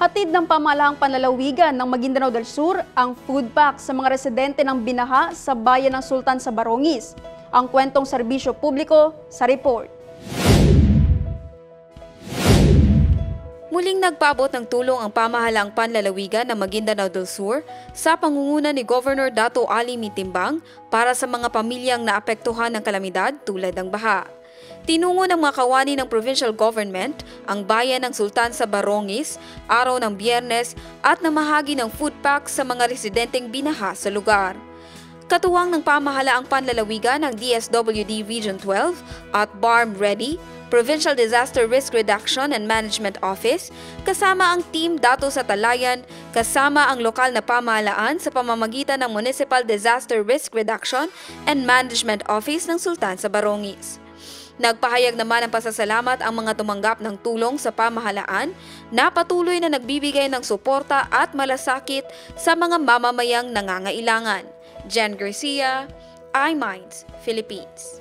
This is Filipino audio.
Hatid ng pamahalaang panlalawigan ng Maguindanao del Sur ang food pack sa mga residente ng Binaha sa bayan ng Sultan sa Barongis. Ang kwentong serbisyo publiko sa report. Muling nagpaabot ng tulong ang pamahalaang panlalawigan ng Maguindanao del Sur sa pangunguna ni Governor Dato Ali Mitimbang para sa mga pamilyang naapektuhan ng kalamidad tulad ng baha. Tinungo ng mga kawani ng provincial government ang bayan ng Sultan sa Barongis araw ng Biyernes at namahagi ng food pack sa mga residenteng binaha sa lugar. Katuwang ng pamahalaang panlalawigan ng DSWD Region 12 at BARM Ready, Provincial Disaster Risk Reduction and Management Office, kasama ang Team Dato sa Talayan, kasama ang lokal na pamahalaan sa pamamagitan ng Municipal Disaster Risk Reduction and Management Office ng Sultan sa Barongis. Nagpahayag naman ng pasasalamat ang mga tumanggap ng tulong sa pamahalaan na patuloy na nagbibigay ng suporta at malasakit sa mga mamamayang nangangailangan. Jen Garcia, iMinds, Philippines.